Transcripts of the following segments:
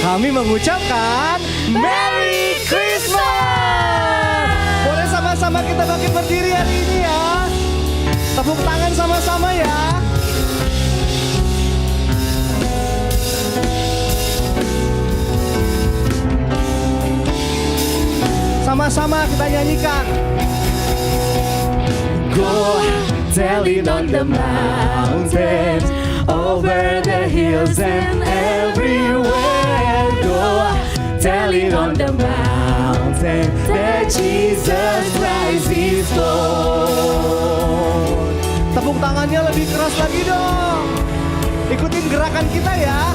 kami mengucapkan Merry Christmas. Boleh sama-sama kita bangkit berdiri hari ini ya. Tepuk tangan sama-sama ya. Sama-sama kita nyanyikan. Go tell it on the mountains, over the hills and everywhere. Go tell it on the mountain that Jesus Christ is Lord. Tepuk tangannya lebih keras lagi dong. Ikutin gerakan kita ya.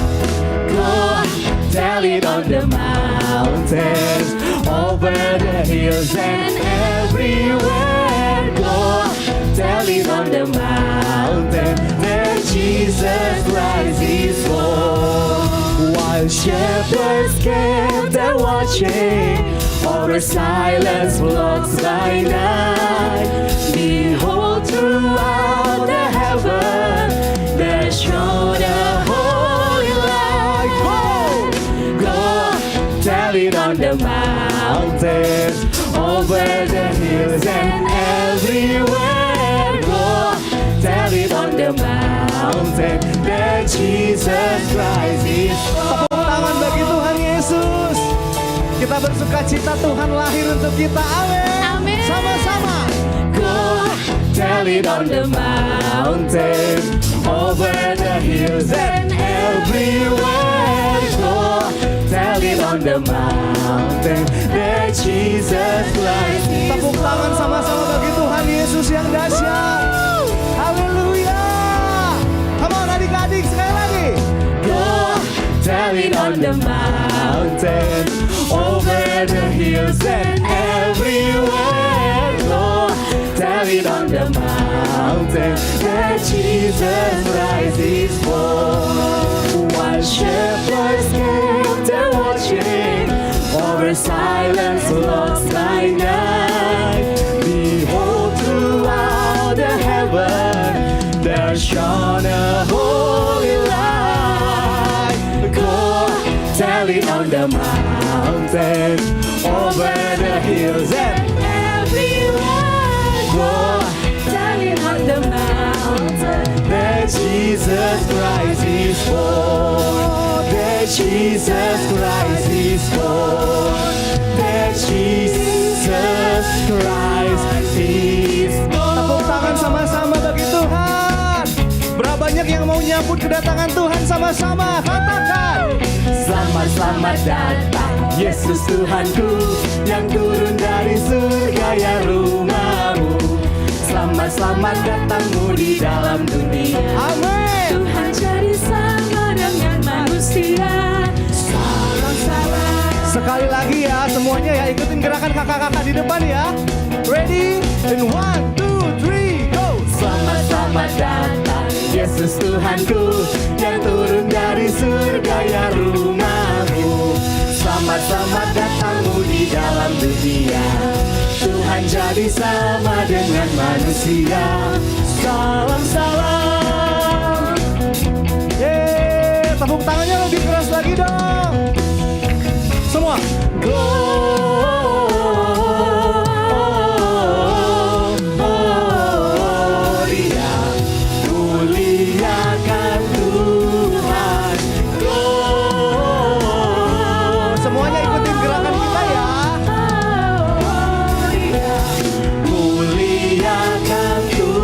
Go tell it on the mountains, over the hills and everywhere. Go tell it on the mountain that Jesus Christ is Lord. While shepherds kept their watching over silence floods by night, behold, throughout the heaven there shone a holy light. Go tell it on the mountains, over the hills and everywhere. Go tell it on the mountain that Jesus Christ is Lord. Tepuk tangan bagi Tuhan Yesus. Kita bersuka cita Tuhan lahir untuk kita. Amin. Amin. Sama-sama. Go tell it on the mountain, over the hills and everywhere. Go tell it on the mountain that Jesus Christ is Lord. Tepuk tangan sama-sama bagi Tuhan Yesus yang dahsyat. Haleluya. Come on adik-adik sekali lagi. Go tell it on the mountain, over the hills and everywhere. Go tell it on the mountain that Jesus Christ is born. While shepherds kept their watching over silence lost by night, behold, throughout the heaven there shone a holy light. Go tell it on the mountain, over the hills and everywhere. Go tell it on the mountain that Jesus Christ is born. That Jesus Christ is born. That Jesus Christ is born. Tepuk tangan sama-sama bagi Tuhan. Berapa banyak yang mau nyambut kedatangan Tuhan sama-sama? Katakan. Selamat, selamat datang Yesus Tuhanku, yang turun dari surga ya rumahmu. Selamat, selamat datangmu di dalam dunia. Amin. Tuhan jadi sama dengan manusia. Salam salam. Sekali lagi ya semuanya ya, ikutin gerakan kakak-kakak di depan ya. Ready? In 1, 2, 3, go. Selamat, selamat datang Yesus Tuhanku, yang turun dari surga ya rumahmu. Selamat, selamat datangmu di dalam dunia. Tuhan jadi sama dengan manusia. Salam, salam. Yeay, tepuk tangannya lebih keras lagi dong. Semua. Gloria, muliakan Tuhan. Semuanya ikutin gerakan kita ya. Muliakan Tuhan.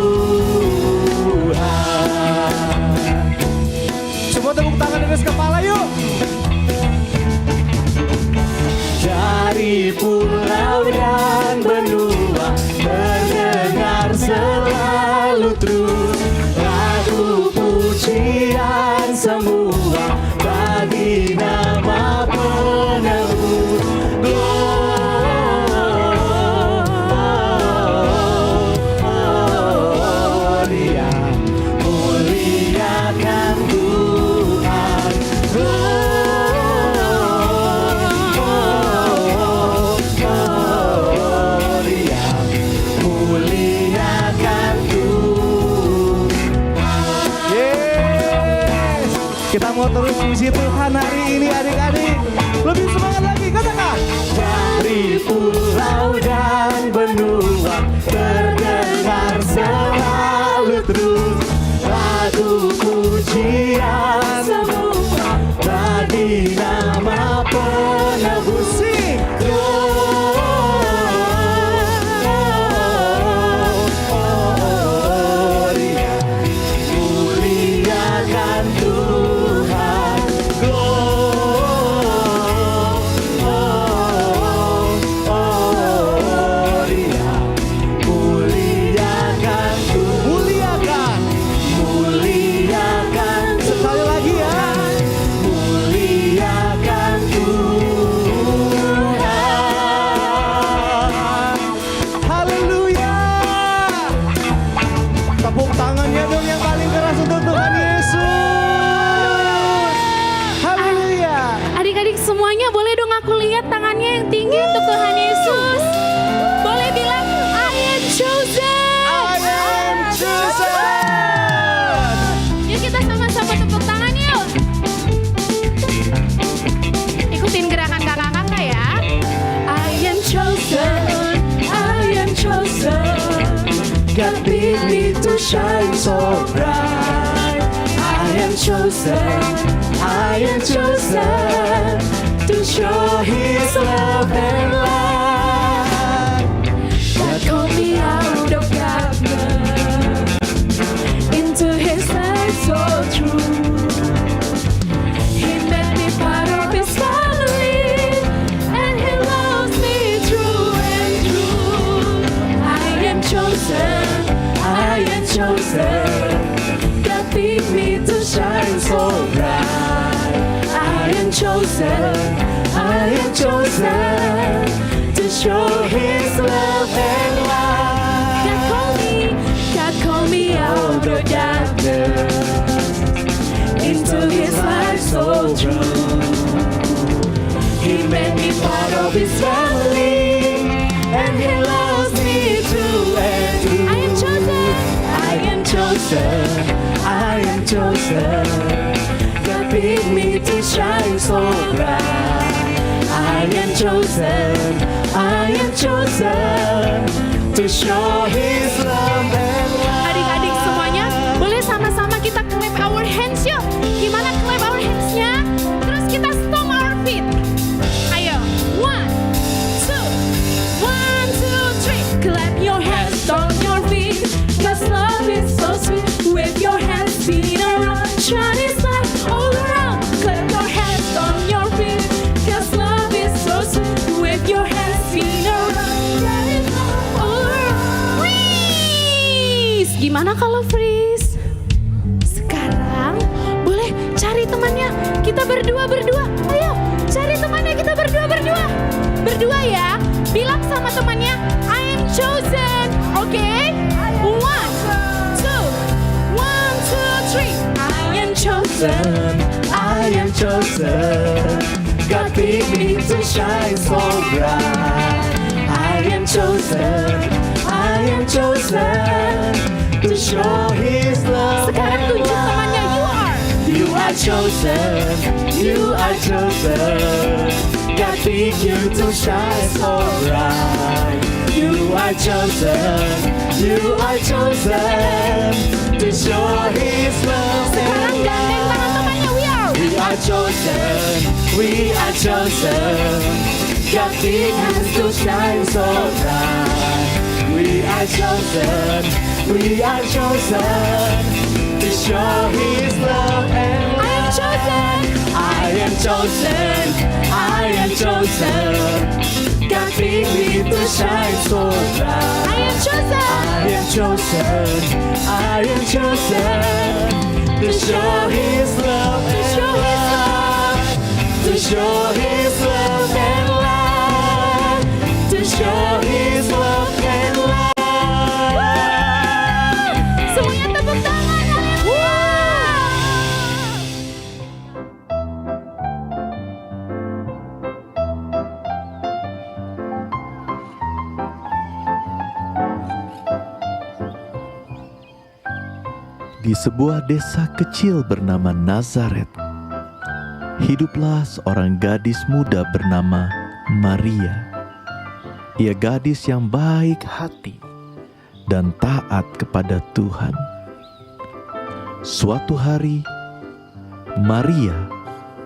mau terus puji Tuhan hari ini adik-adik. Lebih semangat lagi, katakan. Dari pulau dan benua terdengar selalu terus lagu pujian semua bagi nama penebus. Muliakan Tuhan, gloria. Muliakan Tuhan, muliakan sekali lagi ya. Muliakan Tuhan. Haleluya. Tepuk tangannya dong yang paling keras untuk Tuhan Yesus. Haleluya. Adik-adik semuanya boleh dong aku lihat tangannya yang tinggi untuk Tuhan Yesus. Boleh bilang I am chosen. I am chosen. Yuk kita sama-sama tepuk tangan yuk. Ikutin gerakan kakak-kakak ya. I am chosen. I am chosen. God picked me to shine so bright. I am chosen. I am chosen to show His love and light. God called me out of darkness into His light so true. He made me part of His family, and He loves me true and true. I am chosen. I am chosen. God picked me to shine so bright. I am chosen. I am chosen to show His love and light. God called me out of darkness into His light so true. He made me part of His family, and He loves me true and true. I am chosen. I am chosen. I am chosen. God picked me to shine so bright. I am chosen. I am chosen to show His love and light. Adik-adik semuanya, boleh sama-sama kita clap our hands yuk. Gimana clap our hands-nya? Terus kita stomp our feet. Ayo, 1, 2, 1, 2, 3. Clap your hands, stomp your feet. 'Cause love is so sweet. With your hands spin around, shine His light all around. Clap your hands, stomp your feet. 'Cause love is so sweet. With your hands spin around, shine His light all around. Freeze! Gimana kalau freeze? Sekarang boleh cari temannya. Kita berdua. Ayo, cari temannya, kita berdua. Berdua ya. Bilang sama temannya, I am chosen. Oke? 1, 2, 3. I am chosen. I am chosen. God picked me to shine so bright. I am chosen. I am chosen to show His love. Sekarang tunjuk temannya, You are chosen. You are chosen. God picked you to shine so bright. You are chosen. You are chosen to show His love. Sekarang gandeng tangan temannya, We are chosen. We are chosen. God picked us to shine so bright. We are chosen. We are chosen to show His love and light. I am chosen. I am chosen. God picked me to shine so bright. I am chosen. I am chosen. I am chosen to show His love and light. To show His love and light. To show His love and light. Semuanya tepuk tangan. Haleluya. Di sebuah desa kecil bernama Nazaret, hiduplah seorang gadis muda bernama Maria. Ia gadis yang baik hati dan taat kepada Tuhan. Suatu hari, Maria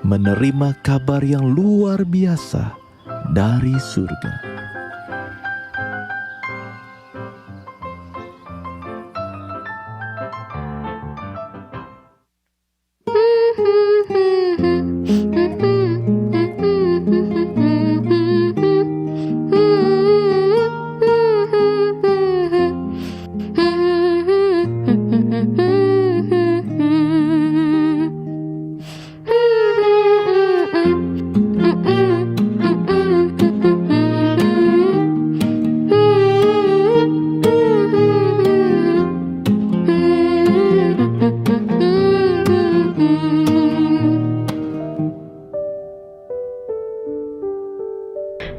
menerima kabar yang luar biasa dari surga.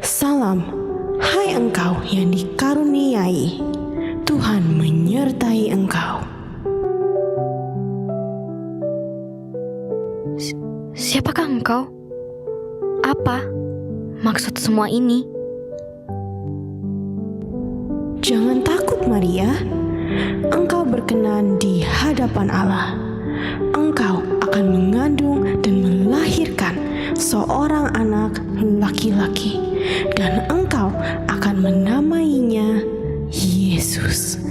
Salam, hai engkau yang dikaruniai, Tuhan menyertai engkau. Siapakah engkau? Apa maksud semua ini? Jangan takut Maria, engkau berkenan di hadapan Allah. Engkau akan mengandung dan melahirkan seorang anak laki-laki, dan engkau akan menamainya Yesus.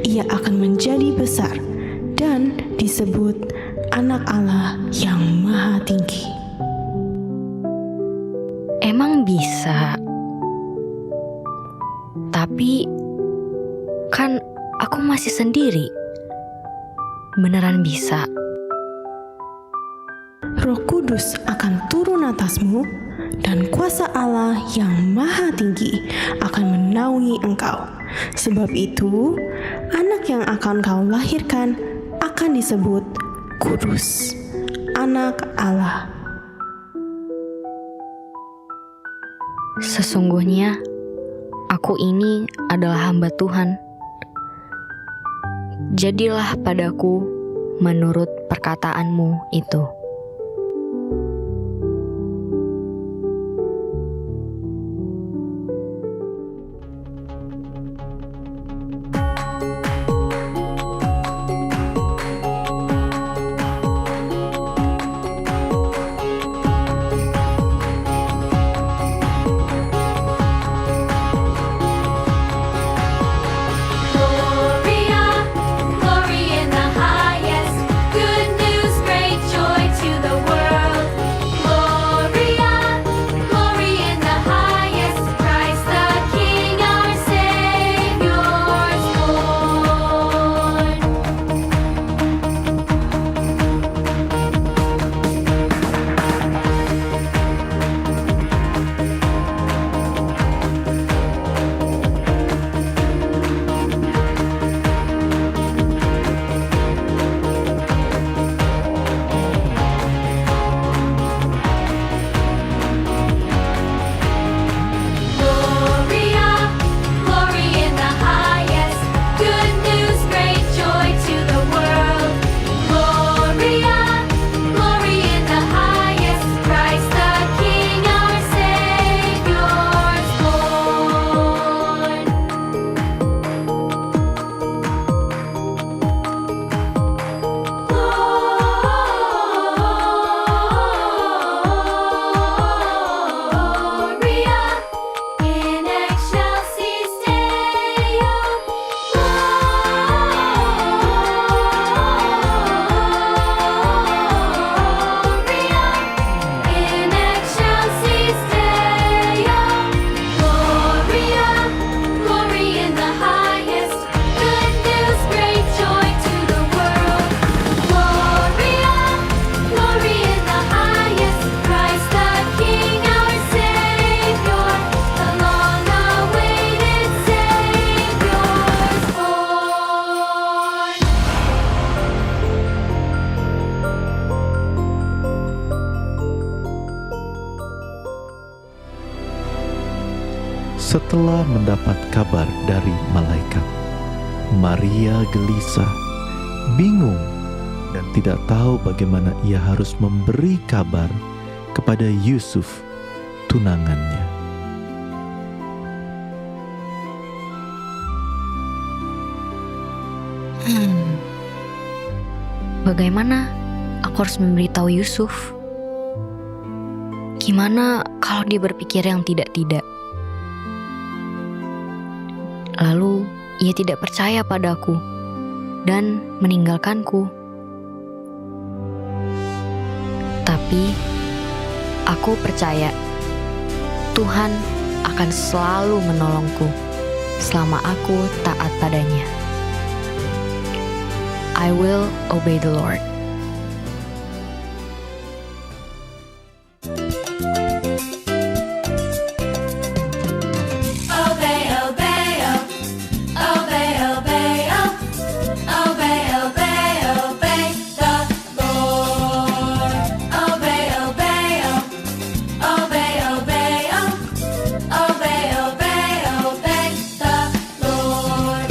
Ia akan menjadi besar dan disebut Anak Allah yang Maha Tinggi. Emang bisa? Tapi kan aku masih sendiri. Beneran bisa? Roh Kudus akan turun atasmu, dan kuasa Allah yang Maha Tinggi akan menaungi engkau. Sebab itu, anak yang akan kau lahirkan akan disebut Kudus, Anak Allah. Sesungguhnya aku ini adalah hamba Tuhan. Jadilah padaku menurut perkataanmu itu. Setelah mendapat kabar dari malaikat, Maria gelisah, bingung, dan tidak tahu bagaimana ia harus memberi kabar kepada Yusuf, tunangannya. Bagaimana aku harus memberitahu Yusuf? Gimana kalau dia berpikir yang tidak-tidak? Lalu ia tidak percaya padaku dan meninggalkanku. Tapi aku percaya Tuhan akan selalu menolongku selama aku taat padanya. I will obey the Lord. Obey, obey, oh. Obey, obey, oh. Obey, obey, obey the Lord. Obey, obey, oh. Obey, obey, oh. Obey, obey, obey the Lord.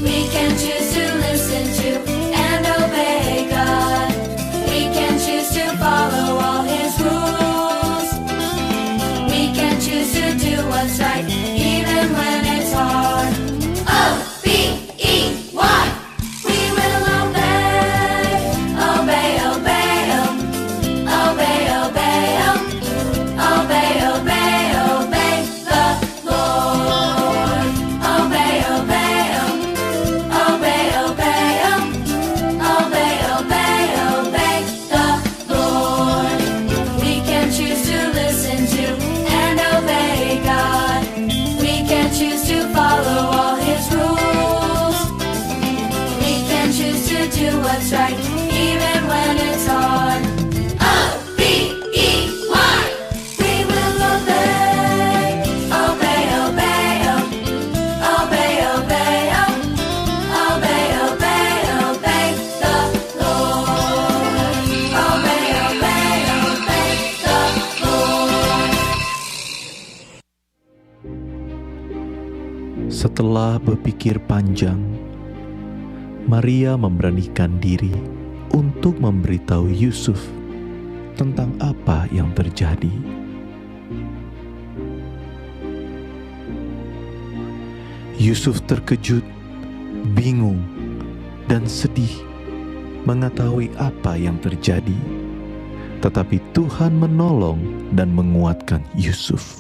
We can choose to listen to and obey God. We can choose to follow all His rules. We can choose to do what's right, even when it's hard. O-B-E-Y. We will obey. Obey, obey, oh. Obey, obey, oh. Obey, obey, obey the Lord. Obey, obey, oh. Obey, obey, oh. Obey, obey, obey the Lord. We can choose to listen to and obey God. We can choose to follow all His rules. We can choose to do what's right, even when it's hard. O-B-E-Y. We will obey. Obey, obey, oh. Obey, obey, oh. Obey, obey, obey the Lord. Obey, obey, obey the Lord. Setelah berpikir panjang, Maria memberanikan diri untuk memberitahu Yusuf tentang apa yang terjadi. Yusuf terkejut, bingung, dan sedih mengetahui apa yang terjadi. Tetapi Tuhan menolong dan menguatkan Yusuf.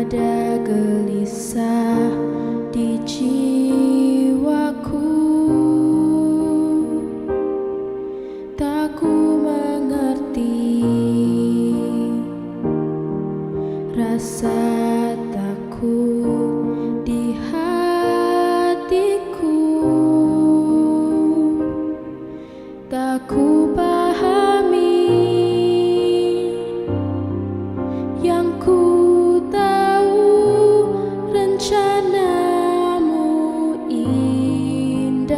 Ada gelisah di jiwaku, tak ku mengerti rasa takut di hatiku, tak ku pahami yang ku rencanamu indah.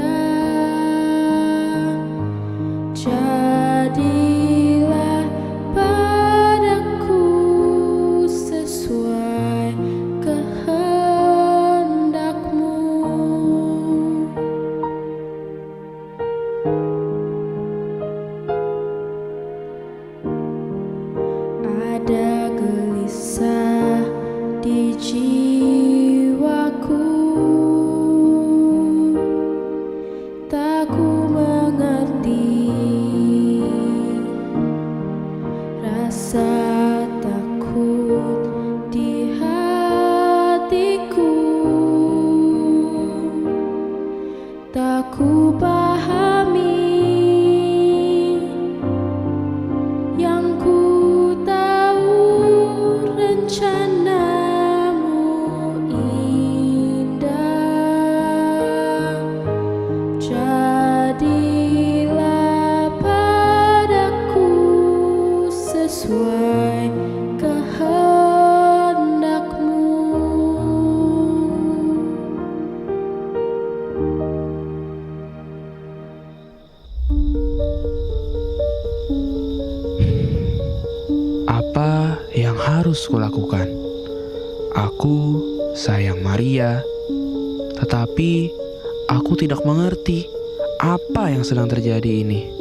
Jadilah padaku sesuai kehendakmu. Ada gelisah di jiwaku, tak ku mengerti rasa takut di hatiku, tak ku pahami yang ku tahu rencanamu harus kulakukan. Aku sayang Maria, tetapi aku tidak mengerti apa yang sedang terjadi ini.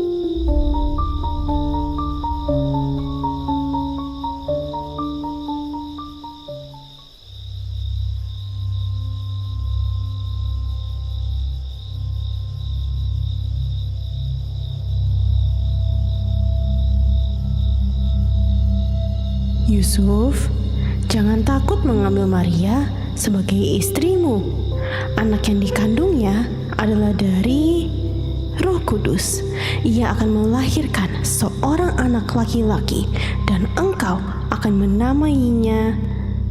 Yusuf, jangan takut mengambil Maria sebagai istrimu. Anak yang dikandungnya adalah dari Roh Kudus. Ia akan melahirkan seorang anak laki-laki dan engkau akan menamainya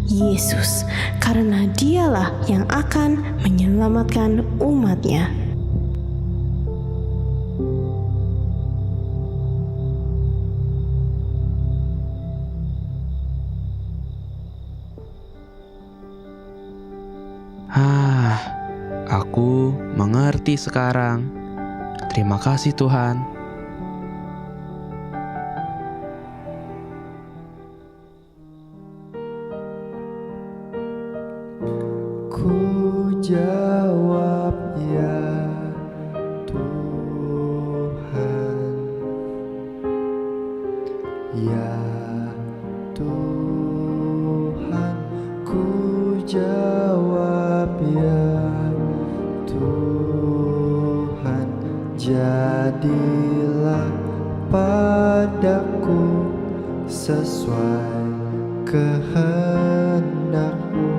Yesus, karena dialah yang akan menyelamatkan umatnya. Aku mengerti sekarang. Terima kasih Tuhan. Ku jawab ya Tuhan, ya Tuhan. Ku jawab ya Tuhan, jadilah padaku sesuai kehendak-Mu.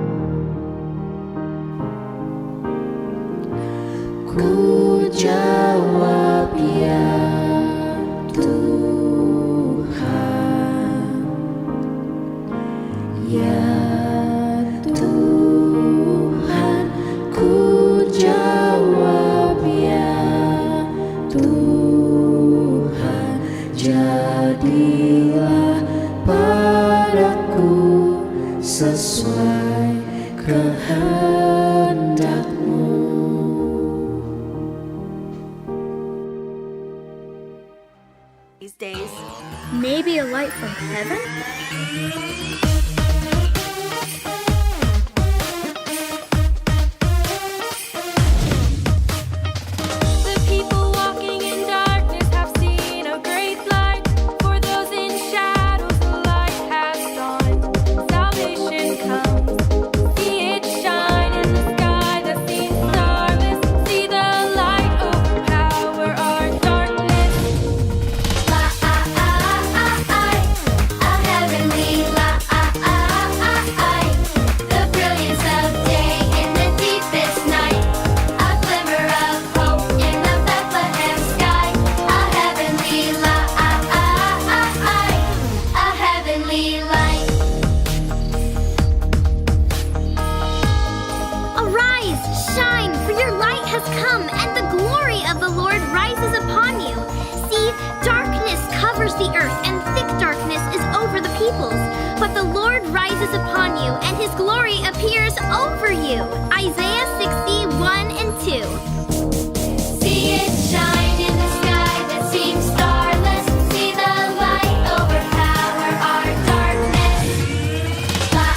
Ku jawab ya Tuhan, ya Tuhan. Ku jawab ya Tuhan, jadilah padaku sesuai kehendak-Mu. These days, maybe a light from heaven? The people walking in darkness have seen a great light. For those in shadows, the light has dawned. Salvation comes. See it shine in the sky that seems starless. See the light overpower our darkness. A heavenly light, the brilliance of day in the deepest night, a glimmer of hope in the Bethlehem sky. A heavenly light, a heavenly light. Arise, shine, for your light has come, and the glory of the Lord rises upon you. See, darkness covers the earth, and thick darkness is over the peoples. But the Lord rises upon you, and his glory appears over you. Isaiah 60:1 and 2. See it shine in the sky that seems starless. See the light overpower our darkness. A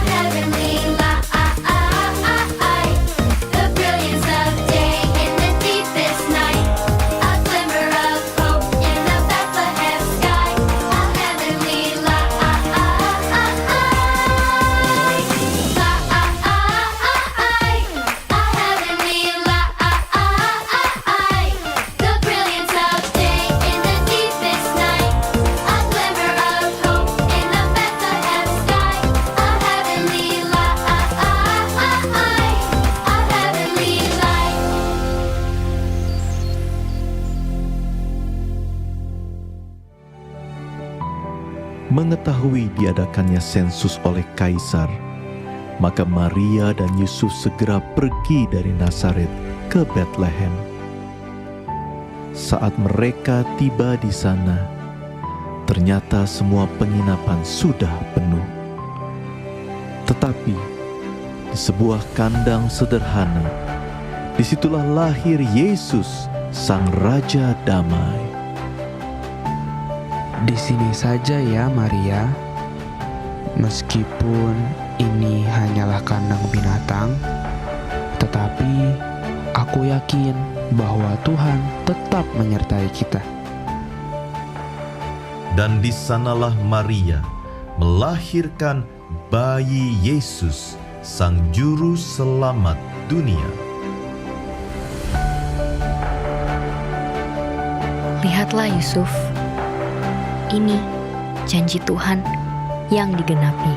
heavenly light, the brilliance of day in the deepest night, a glimmer of hope in the Bethlehem sky. A heavenly light, the brilliance of day in the deepest night, a glimmer of hope in the Bethlehem sky. A heavenly light, a heavenly light. Mengetahui diadakannya sensus oleh kaisar, maka Maria dan Yusuf segera pergi dari Nazaret ke Bethlehem. Saat mereka tiba di sana, ternyata semua penginapan sudah penuh. Tetapi di sebuah kandang sederhana, disitulah lahir Yesus, Sang Raja Damai. Di sini saja ya, Maria. Meskipun ini hanyalah kandang binatang, tetapi aku yakin bahwa Tuhan tetap menyertai kita. Dan di sanalah Maria melahirkan bayi Yesus, Sang Juru Selamat dunia. Lihatlah Yusuf, ini janji Tuhan yang digenapi.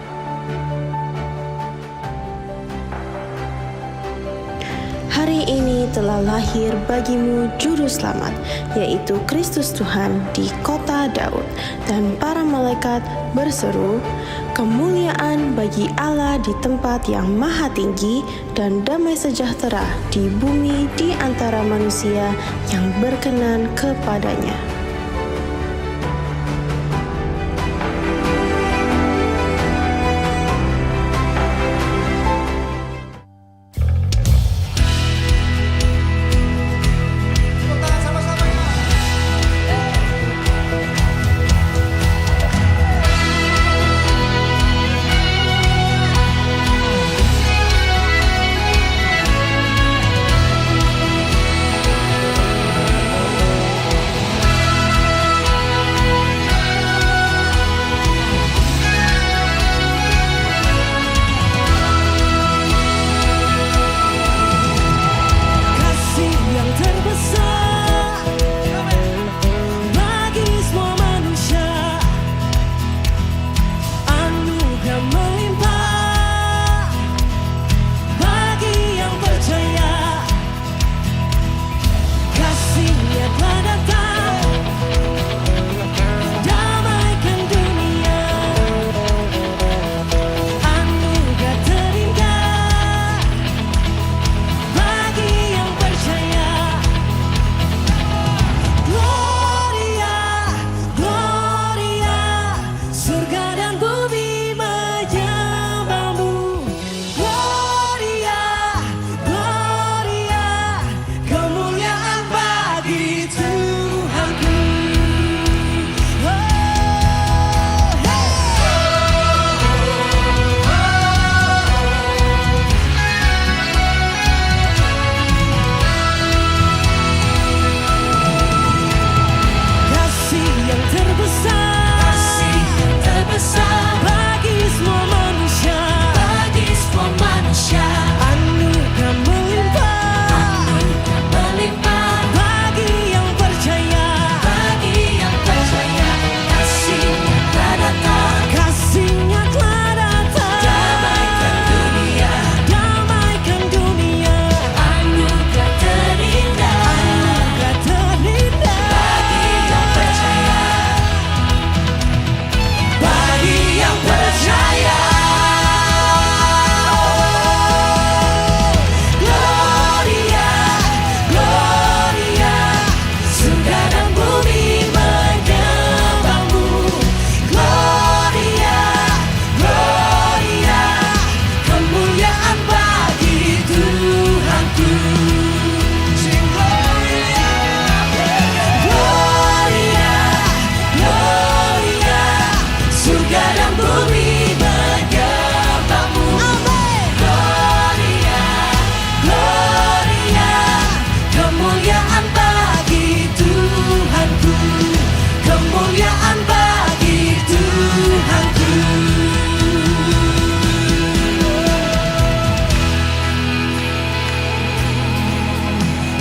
Hari ini telah lahir bagimu Juru Selamat, yaitu Kristus Tuhan di kota Daud. Dan para malaikat berseru, kemuliaan bagi Allah di tempat yang maha tinggi, dan damai sejahtera di bumi di antara manusia yang berkenan kepadanya.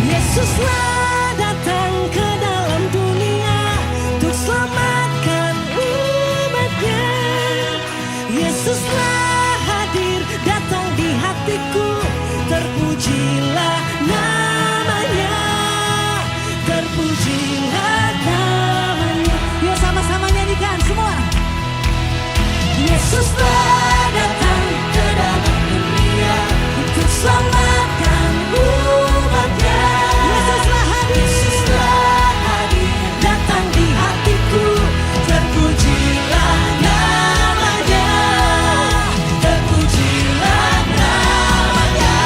Yesuslah datang ke dalam dunia untuk selamatkan umatnya. Yesuslah hadir datang di hatiku, terpujilah namanya, terpujilah namanya. Yuk sama-sama nyanyikan semua. Yesuslah datang ke dalam dunia untuk selamatkan umatnya. Yesuslah hadir datang di hatiku, terpujilah namanya, terpujilah namanya.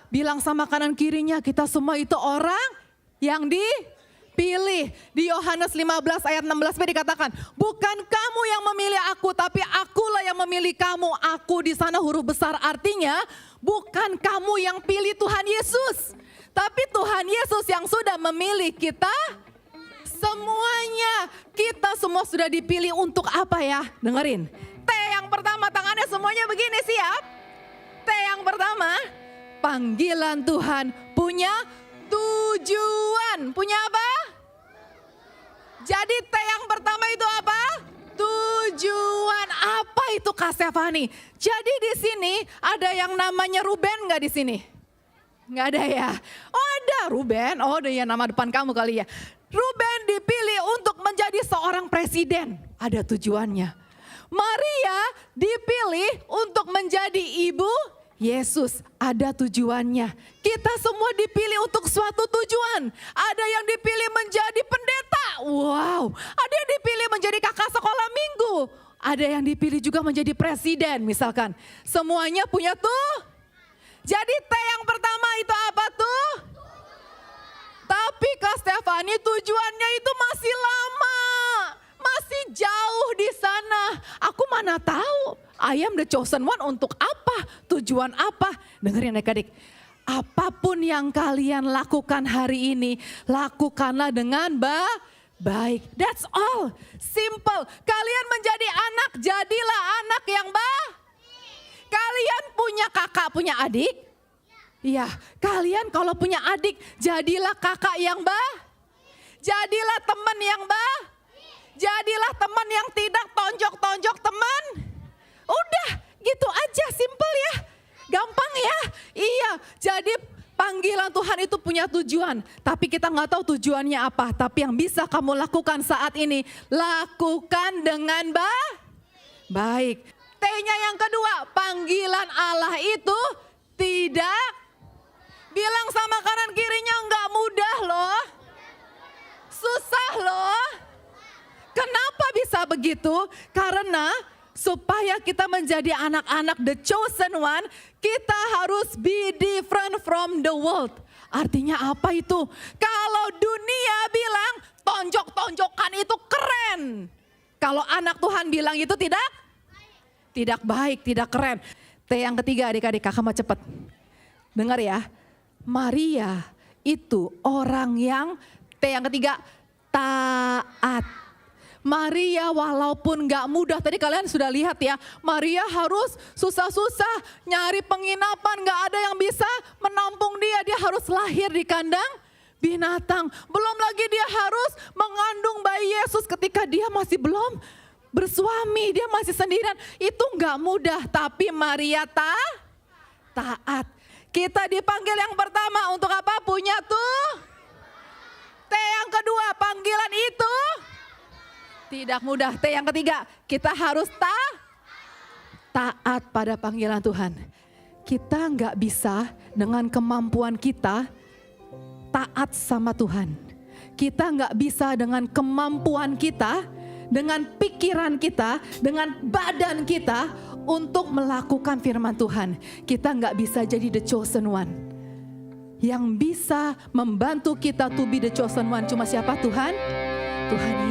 bilang sama kanan kirinya, kita semua itu orang yang dipilih. Di Yohanes 15 ayat 16b dikatakan, bukan kamu yang memilih aku, tapi akulah yang memilih kamu. Aku di sana huruf besar, artinya bukan kamu yang pilih Tuhan Yesus, tapi Tuhan Yesus yang sudah memilih kita semuanya. Kita semua sudah dipilih untuk apa ya? Dengerin. T yang pertama, tangannya semuanya begini, siap? T yang pertama, panggilan Tuhan punya tujuan. Punya apa? Jadi T yang pertama itu apa? Tujuan. Apa itu Kak Stefani? Jadi di sini ada yang namanya Ruben nggak di sini? Nggak ada ya? Oh ada Ruben. Oh ada ya, nama depan kamu kali ya. Ruben dipilih untuk menjadi seorang presiden. Ada tujuannya. Maria dipilih untuk menjadi ibu Yesus, ada tujuannya. Kita semua dipilih untuk suatu tujuan. Ada yang dipilih menjadi pendeta. Wow, ada yang dipilih menjadi kakak sekolah minggu. Ada yang dipilih juga menjadi presiden misalkan. Semuanya punya tuh. Jadi T yang pertama itu apa tuh? Tapi Kak Stefani, tujuannya itu masih lama. Masih jauh di sana. Aku mana tahu. I am the chosen one untuk apa? Tujuan apa? Dengerin adik-adik. Apapun yang kalian lakukan hari ini, lakukanlah dengan baik. That's all. Simple. Kalian menjadi anak, jadilah anak yang baik. Kalian punya kakak, punya adik? Iya, kalian kalau punya adik, jadilah kakak yang baik. Jadilah teman yang baik. Jadilah teman yang tidak tonjok-tonjok teman. Udah, gitu aja, simple ya. Gampang ya. Iya, jadi panggilan Tuhan itu punya tujuan. Tapi kita nggak tahu tujuannya apa. Tapi yang bisa kamu lakukan saat ini, lakukan dengan baik. T-nya yang kedua, panggilan Allah itu tidak. Bilang sama kanan kirinya, nggak mudah loh. Susah loh. Kenapa bisa begitu? Karena supaya kita menjadi anak-anak the chosen one, kita harus be different from the world. Artinya apa itu? Kalau dunia bilang tonjok-tonjokan itu keren. Kalau anak Tuhan bilang itu tidak baik, tidak keren. T yang ketiga, adik-adik, kakak mau cepet. Dengar ya, Maria itu orang yang, T yang ketiga, taat. Maria walaupun gak mudah, tadi kalian sudah lihat ya, Maria harus susah-susah nyari penginapan, gak ada yang bisa menampung dia harus lahir di kandang binatang. Belum lagi dia harus mengandung bayi Yesus ketika dia masih belum bersuami, dia masih sendirian. Itu gak mudah, tapi Maria taat. Kita dipanggil yang pertama untuk apa? Punya tuh. T yang kedua, panggilan itu tidak mudah. T yang ketiga, kita harus taat pada panggilan Tuhan. Kita nggak bisa dengan kemampuan kita taat sama Tuhan. Kita nggak bisa dengan kemampuan kita, dengan pikiran kita, dengan badan kita untuk melakukan firman Tuhan. Kita nggak bisa jadi the chosen one. Yang bisa membantu kita to be the chosen one cuma siapa? Tuhan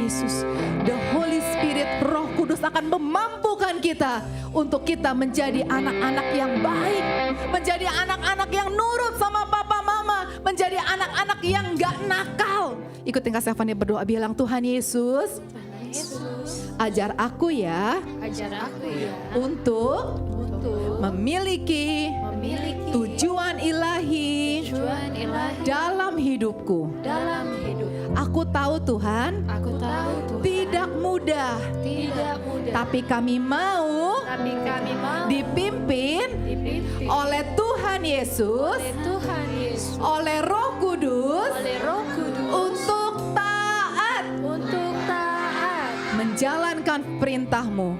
Yesus. The Holy Spirit, Roh Kudus akan memampukan kita untuk kita menjadi anak-anak yang baik, menjadi anak-anak yang nurut sama papa mama, menjadi anak-anak yang gak nakal. Ikutin Kak Stefani berdoa, bilang Tuhan Yesus, ajar aku ya untuk memiliki tujuan ilahi dalam hidupku. Aku tahu Tuhan, tidak mudah, tapi kami mau dipimpin oleh Tuhan Yesus, oleh Roh Kudus, untuk taat, menjalankan perintah-Mu.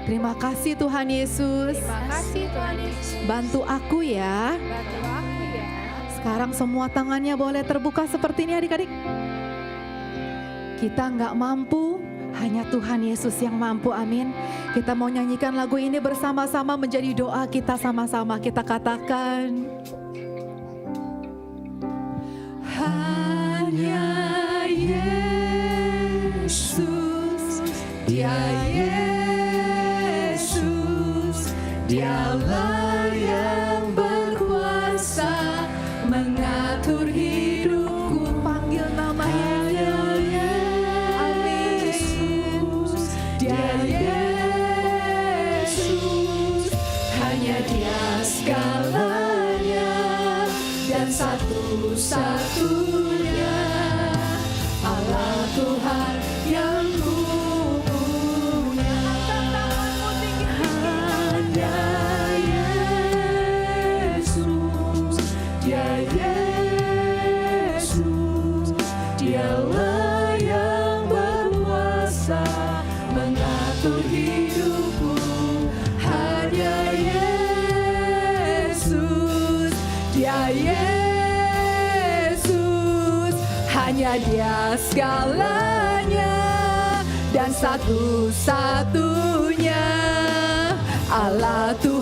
Terima kasih Tuhan Yesus. Bantu aku ya. Sekarang semua tangannya boleh terbuka seperti ini adik-adik. Kita nggak mampu Hanya Tuhan Yesus yang mampu, amin. Kita mau nyanyikan lagu ini bersama-sama menjadi doa kita sama-sama. Kita katakan, hanya Yesus, Dia Yesus, Dialah yang berkuasa mengatur hidupku. Panggil namanya, amin. Dia Yesus, hanya Dia segalanya dan satu-satunya Allah Tuhan yang ku punya. Hanya Yesus, Dia Yesus, Dialah yang berkuasa mengatur hidupku. Hanya Yesus, Dia Yesus, hanya Dia segalanya dan satu-satunya Allah Tuhan